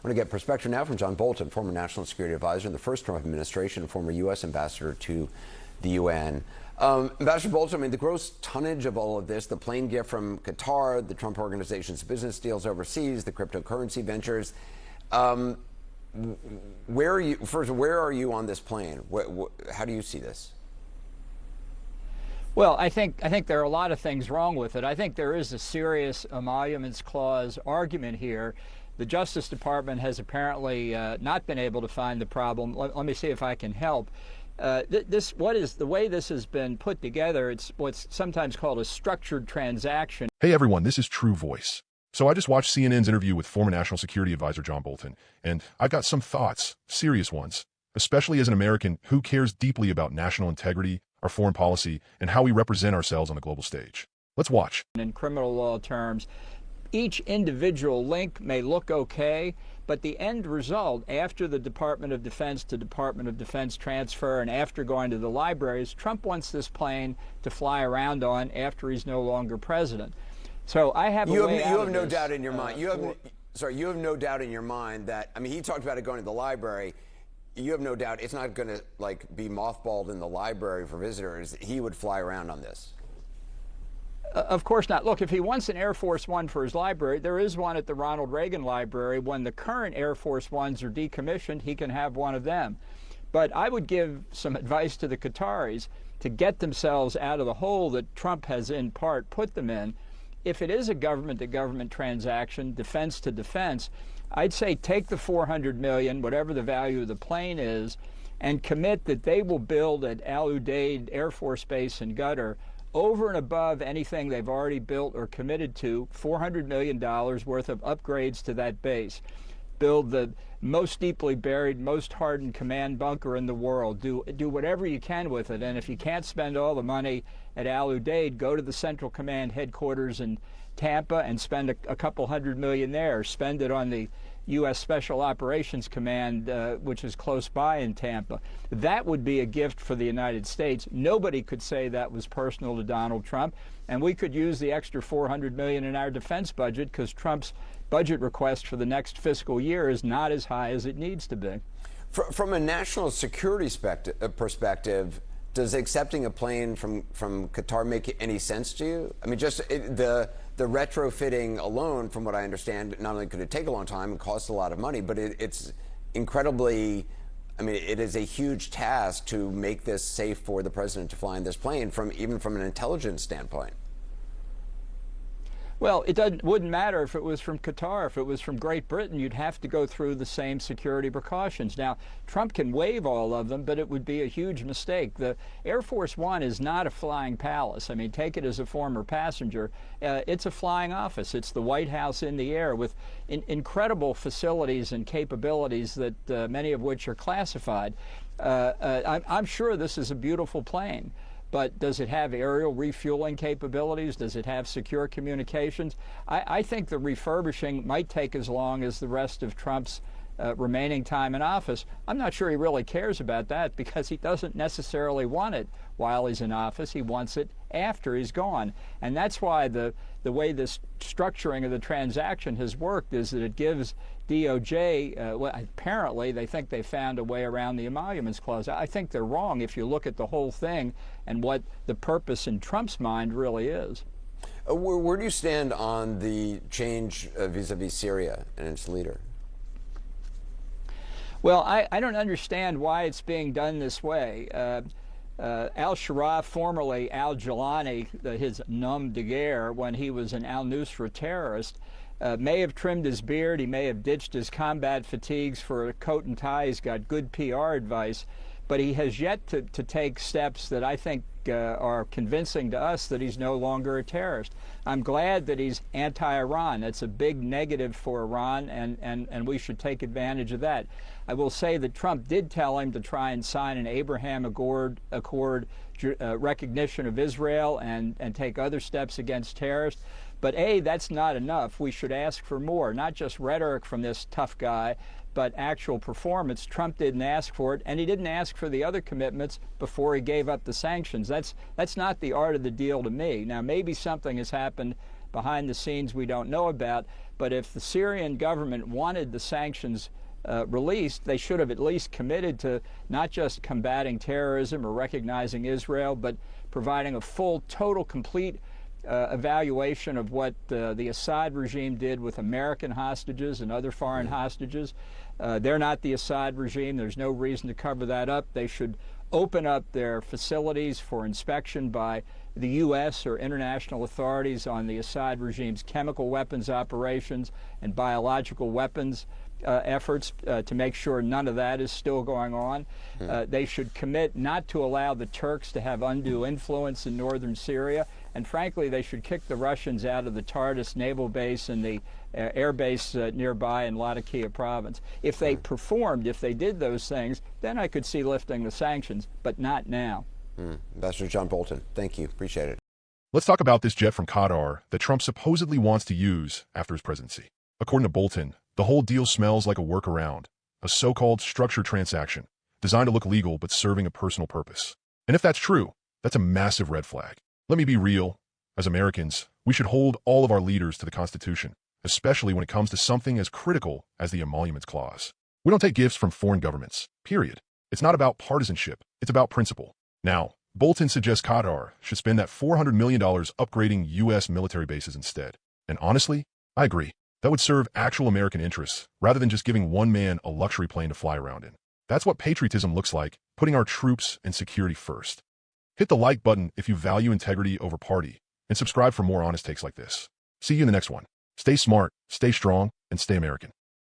I want to get perspective now from John Bolton, former national security advisor in the first Trump administration, former U.S. ambassador to the UN. Ambassador Bolton, I mean, the gross tonnage of all of this, the plane gift from Qatar, the Trump Organization's business deals overseas, the cryptocurrency ventures. Where are you on this plane? How do you see this? Well, I think there are a lot of things wrong with it. I think there is a serious emoluments clause argument here. The Justice Department has apparently not been able to find the problem. Let me see if I can help. The way this has been put together, it's what's sometimes called a structured transaction. Hey everyone, this is True Voice. So I just watched CNN's interview with former National Security Advisor John Bolton, and I've got some thoughts, serious ones, especially as an American who cares deeply about national integrity, our foreign policy, and how we represent ourselves on the global stage. Let's watch. In criminal law terms, each individual link may look okay, but the end result after the Department of Defense to Department of Defense transfer and after going to the libraries, Trump wants this plane to fly around on after he's no longer president. So I have you have no doubt in your mind. You have no doubt in your mind that, I mean, he talked about it going to the library. You have no doubt it's not going to be mothballed in the library for visitors. He would fly around on this. Of course not. Look, if he wants an Air Force One for his library, there is one at the Ronald Reagan Library. When the current Air Force Ones are decommissioned, he can have one of them. But I would give some advice to the Qataris to get themselves out of the hole that Trump has in part put them in. If it is a government-to-government transaction, defense to defense, I'd say take the $400 million, whatever the value of the plane is, and commit that they will build at Al Udeid Air Force Base in Qatar over and above anything they've already built or committed to, $400 million worth of upgrades to that base. Build the most deeply buried, most hardened command bunker in the world. Do whatever you can with it. And if you can't spend all the money at Al Udeid, go to the Central Command headquarters in Tampa and spend a couple $100 million there. Spend it on the U.S. Special Operations Command, which is close by in Tampa. That would be a gift for the United States. Nobody could say that was personal to Donald Trump, and we could use the extra $400 million in our defense budget because Trump's budget request for the next fiscal year is not as high as it needs to be. From a national security perspective, does accepting a plane from Qatar make any sense to you? I mean, just the retrofitting alone, from what I understand, not only could it take a long time and cost a lot of money, but it's incredibly, I mean, it is a huge task to make this safe for the president to fly in this plane, even from an intelligence standpoint. Well, wouldn't matter if it was from Qatar. If it was from Great Britain, you'd have to go through the same security precautions. Now, Trump can waive all of them, but it would be a huge mistake. The Air Force One is not a flying palace. I mean, take it as a former passenger. It's a flying office. It's the White House in the air with incredible facilities and capabilities that many of which are classified. I'm sure this is a beautiful plane. But does it have aerial refueling capabilities? Does it have secure communications? I think the refurbishing might take as long as the rest of Trump's remaining time in office. I'm not sure he really cares about that because he doesn't necessarily want it while he's in office. He wants it after he's gone. And that's why the way this structuring of the transaction has worked is that it gives DOJ, well, apparently they think they found a way around the emoluments clause. I think they're wrong if you look at the whole thing and what the purpose in Trump's mind really is. Where do you stand on the change vis-a-vis Syria and its leader? Well, I don't understand why it's being done this way. Al-Sharaf, formerly al-Jilani, his nom de guerre when he was an al-Nusra terrorist, may have trimmed his beard, he may have ditched his combat fatigues for a coat and tie, he's got good PR advice, but he has yet to take steps that I think are convincing to us that he's no longer a terrorist. I'm glad that he's anti-Iran. That's a big negative for Iran, and we should take advantage of that. I will say that Trump did tell him to try and sign an Abraham Accord recognition of Israel and take other steps against terrorists. But that's not enough. We should ask for more, not just rhetoric from this tough guy, but actual performance. Trump didn't ask for it, and he didn't ask for the other commitments before he gave up the sanctions. That's not the art of the deal to me. Now, maybe something has happened behind the scenes we don't know about. But if the Syrian government wanted the sanctions released, they should have at least committed to not just combating terrorism or recognizing Israel, but providing a full, total, complete evaluation of what the Assad regime did with American hostages and other foreign hostages. They're not the Assad regime. There's no reason to cover that up. They should open up their facilities for inspection by the U.S. or international authorities on the Assad regime's chemical weapons operations and biological weapons efforts to make sure none of that is still going on. They should commit not to allow the Turks to have undue influence in northern Syria. And frankly, they should kick the Russians out of the Tartus naval base and the air base nearby in Latakia province. If they performed, if they did those things, then I could see lifting the sanctions, but not now. Ambassador John Bolton, thank you. Appreciate it. Let's talk about this jet from Qatar that Trump supposedly wants to use after his presidency. According to Bolton, the whole deal smells like a workaround, a so-called structured transaction designed to look legal but serving a personal purpose. And if that's true, that's a massive red flag. Let me be real. As Americans, we should hold all of our leaders to the Constitution, especially when it comes to something as critical as the Emoluments Clause. We don't take gifts from foreign governments, period. It's not about partisanship, it's about principle. Now, Bolton suggests Qatar should spend that $400 million upgrading U.S. military bases instead. And honestly, I agree. That would serve actual American interests, rather than just giving one man a luxury plane to fly around in. That's what patriotism looks like, putting our troops and security first. Hit the like button if you value integrity over party, and subscribe for more honest takes like this. See you in the next one. Stay smart, stay strong, and stay American.